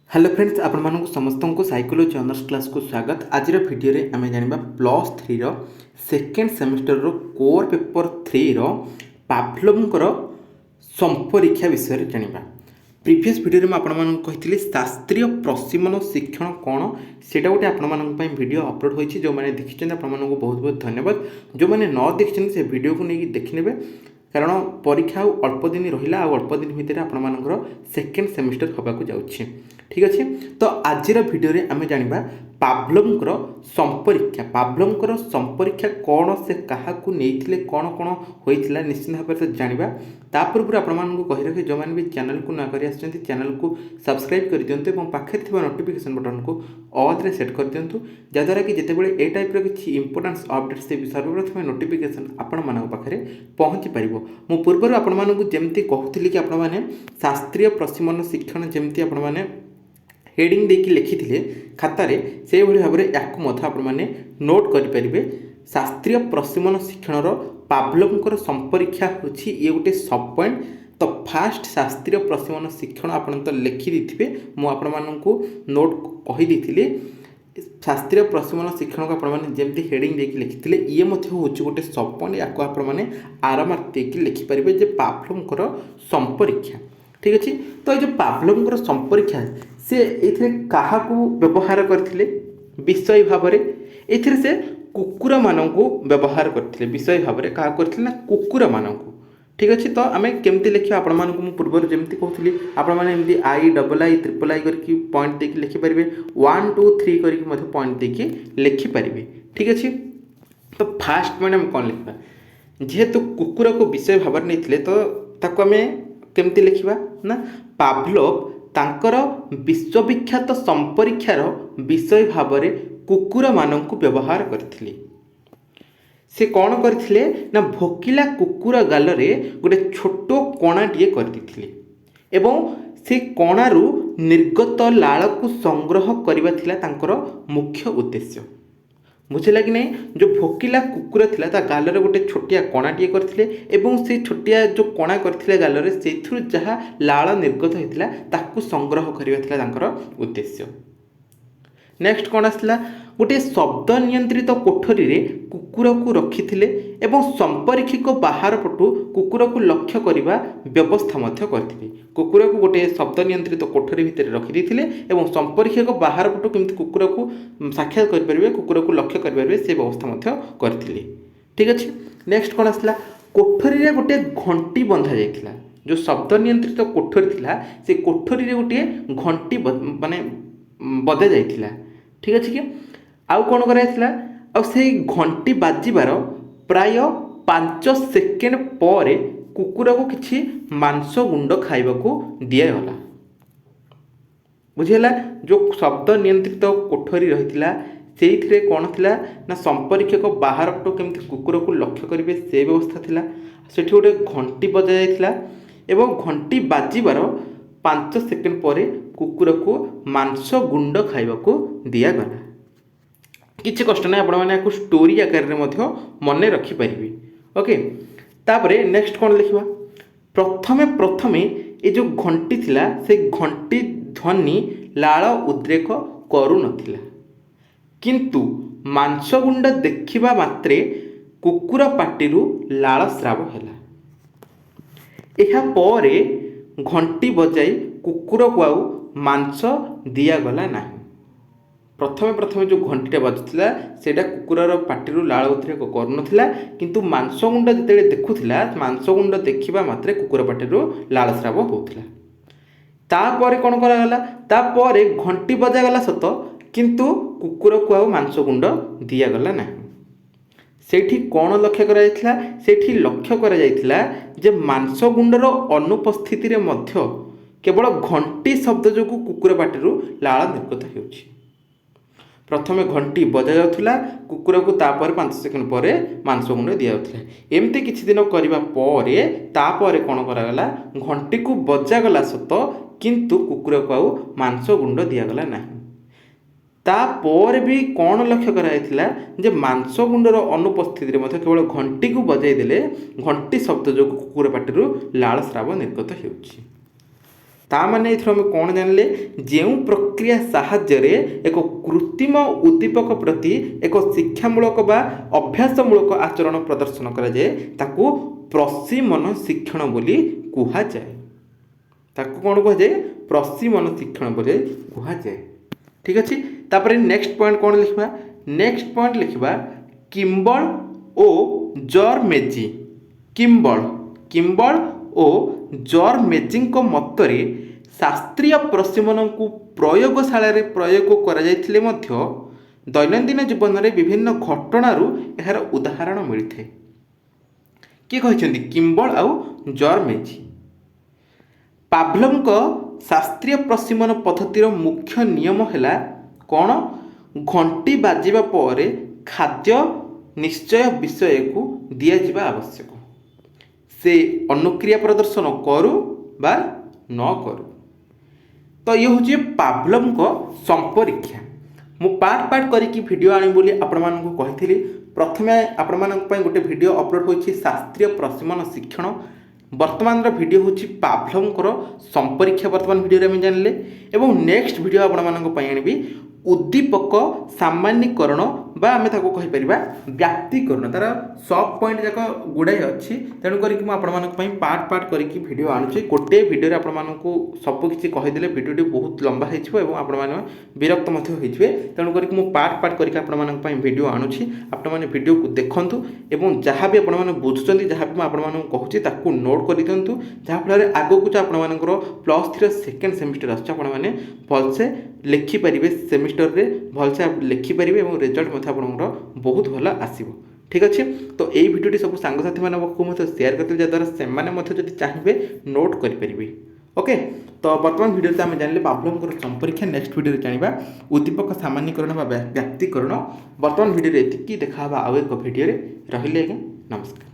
Hello friends आपण मानक समस्त को साइकोलॉजी ऑनर्स क्लास को स्वागत। आज वीडियो रे आमे जानिबा प्लस 3 रो सेकेंड सेमिस्टर रो कोर पेपर 3 रो पावलोवकर संपरीक्षा विषय रे जानिबा। प्रीवियस वीडियो रे म आपण मानक कहितली शास्त्रीय प्रशिक्षण शिक्षण कोन सेटा गोटे आपण मानक पई वीडियो अपलोड होईची। जो माने देखिछन आपण मानक बहुत बहुत धन्यवाद। जो माने न देखिछन से वीडियो को नेकी देखिनेबे कारण परीक्षा अल्प दिन रहा अल्प दिन भितर आपर सेकेंड सेमिस्टर होगा जाऊँगी। ठीक अच्छे तो आज भिडियो आम जाना पावलोवकर संपरीक्षा। पावलोवकर संपरीक्षा कौन से क्या कौन कौन होता निश्चित भाव में जाना। तापूर्व आपको कही रखे जो मैंने भी चैनल को नक चैनल को सब्सक्राइब कर दिंतु और पाखे नोटिफिकेशन बटन को ऑल रे सेट कर दिंतु जहाँद्वारा कि जितेबाला ए टाइप किसी इंपोर्टेंस अपडेट से सर्वप्रथम नोटिफिकेशन आपण मान पाखे पहुँची पार। मु पूर्व आपण मानक जमती कहूली कि आपण मैंने शास्त्रीय प्रशिक्षण शिक्षण जमती आपण मैंने हेडिंग देकी लिखी खातार से भाव में या नोट करेंगे। शास्त्रीय प्रशिक्षण शिक्षण पावलोवकर संपरीक्षा होची ये गोटे सब पॉइंट। तो फास्ट शास्त्रीय प्रशिक्षण शिक्षण आपन तो लिखि देथिबे मुझे नोट कहीदी। शास्त्रीय प्रशिक्षण शिक्षण को आपने जमी हेडिंग देकी लिखी ये हूँ गोटे सब पॉइंट या आपने आराम देकी लिखिपारे जे पावलोवकर संपरीक्षा। ठीक अच्छे तो ये जो पावलोवकर संपरीक्षा से ये क्या व्यवहार करते विषय भाव में से कुकुर मानक व्यवहार करते विषय भाव में क्या करते ना कुकुर मानक। ठीक अच्छे तो आम केमती लिखा आपण मानक पूर्व जमी कहती आपमती I double I triple I करके पॉइंट देकी लिखिपारे 1 2 3 करके पॉइंट देकी लिखिपारे। ठीक अच्छे तो फास्ट मैंने कौन लिखा जेहेतु कुकुर को विषय भाव नहीं तो ताको आम केमती लिखा ना पावलोव तांकर विश्वविख्यात संपरीक्षार विषय भाव में कुकुर मानक व्यवहार करथिले। से कौन करथिले ना भोकिला कुकुर गाल में गोटे छोट कणाटे करथिले एवं से कणारू निर्गत लाल को संग्रह करबा थिला तांकर मुख्य उद्देश्य। बुझेगा कि नहीं जो भोकिला कुकुर थिला ता गाल में गोटे छोटिया कणाटे करथिले एवं से छोटिया जो कणा करथिले गाल में से जहाँ लाल निर्गत होता ताकू संग्रह करबा थिला तांकर उद्देश्य। नेक्स्ट कौन आसला गोटे शब्द नियंत्रित कोठरी रे कुकुर को रखिथिले एवं संपरीक्षक बाहर पटु कुकुर को लक्ष्य करने व्यवस्था करथिले। कुकुर को गोटे शब्द नियंत्रित कोठरी भितर रखिदेथिले एवं संपरीक्षक बाहर पटु केमती कुकुर को साक्षात करें कुकुर को लक्ष्य करें से व्यवस्था करथिले। ठीक अच्छे नेक्स्ट कौन आसला कोठरी रे गोटे घंटी बंधा जाइथिला। जो शब्द नियंत्रित कोठरी थिला से कोठरी रे गोटे घंटी माने बजा जाइथिला। ठीक अच्छे कि आउ कौन कराइथिला आ से घंटी बाजिबार प्राय 5 सेकेंड पर कुकुर को किसी मांस गुंड खाइबा को दिगला। बुझेगा जो शब्द नियंत्रित कोठरी रही से कौन थिला ना संपरीक्षक बाहर पटो केमती कुकुर को लक्ष्य करेंगे से व्यवस्था थिला। सेठी गोटे घंटी बजा जाइथिला एवं घंटी बाजिबार 5 सेकेंड पर कुकुर को मांस गुंड खाइबा को दिगला। किसी कष्ट ना आपको स्टोरी आकार में मन रखिपारे। ओके तापरे नेक्स्ट कौन लिखा प्रथमे प्रथमे ये जो घंटी थिला से घंटी ध्वनि लाल उद्रेक करू नथिला किंतु मांसगुंड देखिबा मात्रे कुकुर पाटिरू लाल स्राव हैला। एहा परे घंटी बजाई कुकुर को आउ मांस दिगला ना। प्रथमे प्रथमे जो घंटीटा बाजुला सेटा कुकुरर पाटिरू लाल उद्रेक करूनथिला किंतु मांसगुंड जिते देखुला मांसगुंड देखा मात्रे कुकुर पाटिरू लाल स्राव होउथिला। तापर कौन करागला तापर घंटी बजागला सत किंतु कुकुर को आउ मांसगुंड दिगला ना। सेठी कौन लक्ष्य कराइथिला सेठी लक्ष्य करा जाइथिला जे मांसगुंडर अनुपस्थिति रे मध्य केवल घंटी शब्द जो कुकुर पाटिरू लाल निर्गत होउछि। प्रथमे घंटी बजा जाउथुला कुकुर को तापर 5 सेकेंड पर मांसगुंड दि जाउथुला। एमती किछि दिन करिबा परे तापर कौन करागला घंटी को बजागला सत किंतु कुकुर को आउ मांसगुंड दिगला ना। तापर भी कौन लक्ष्य कराइथिला जे मांसगुंडर अनुपस्थिति रे मध्य केवल घंटी को बजाई देले घंटी शब्द जो कुकुर पाटिरू लाल स्राव निर्गत होउछि। ताने एथर आम कौन जानले जो प्रक्रिया साहाय्य एक कृत्रिम उद्दीपक प्रति एक शिक्षामूलक बा अभ्यासमूलक आचरण प्रदर्शन कराए ताकू प्रशिमन शिक्षण बोली कुहाଯାଏ। ताकू कौन कहुए प्रशिमन शिक्षण बोली कुहाଯାଏ। ठीक अच्छे। तापर नेक्स्ट पॉइंट कौन लिखा नेक्स्ट पॉइंट लिखा किम्बल ओ जर्मेजी किम्बल ओ जर्मेजी मतरे शास्त्रीय प्रशिमन को प्रयोगशाला प्रयोग कर दैनंदिन जीवन में विभिन्न घटनारू यार उदाहरण मिलते। किए कहते किम्बल आउ जर्मेजी पाभ्लोव शास्त्रीय प्रशिमन पद्धतिर मुख्य नियम है कौन घंटी बाजिबा पर खाद्य निश्चय विषय को दि जावा आवश्यक से अनुक्रिया प्रदर्शन करू बा न करू। तो ये हूँ पाभ्लोव संपरीक्षा मु पार्ट पार्ट करके वीडियो आनी बोली आपण मानकु कहिथिली। प्रथमे आपण मानक पई गोटे वीडियो अपलोड होछि शास्त्रीय प्रशिमन शिक्षण वर्तमान वीडियो हूँ पाभ्लोव संपरीक्षा वर्तमान वीडियो में जानले एवं नेक्स्ट वीडियो आपण मानक पई आनिबी उद्दीपक सामान्यकरण बा आमे ताको कहि परिबा व्याप्तिकरण तार सब पॉइंट जाक गुड़ाई अच्छी तेणु करके मुझे पार्ट पार्ट करके वीडियो आणुची गोटे वीडियो आपण मानकु सब किछि कहिदेले वीडियोटी बहुत लंबा होइछिबो एवं आपण माने विरक्त मध्ये होइछिबे तेणु करके मु पार्ट पार्ट करके आपण मानक पई वीडियो आणुची आपण माने वीडियो को देखंतु एवं जहाँ भी आपण माने बुझुचंती जहाँ भी आपण मानकु कहूची ताकू नोट करि दियंतु जहाँ फल आगो को आपण मानकर +3 सेकेंड सेमिस्टर आछी आपण माने भलसे लिखि परिबे सेमिस्टर रे भलसे लिखि परिबे एवं रिजल्ट मध्ये आपनकर बहुत भला आसीबो। ठीक अच्छे। तो यही भिडियोटी सब सांगसाथी मानक मत शेयर करते जद्वारा से चाहिए नोट करें। ओके। तो वर्तमान वीडियो आम जानिले पाभ्लोव संपरीक्षा नेक्स्ट वीडियो जाना उद्दीपक सामान्यकरण व्याप्तिकरण वर्तमान वीडियो एति देखा आउ एक वीडियो रहिले। नमस्कार।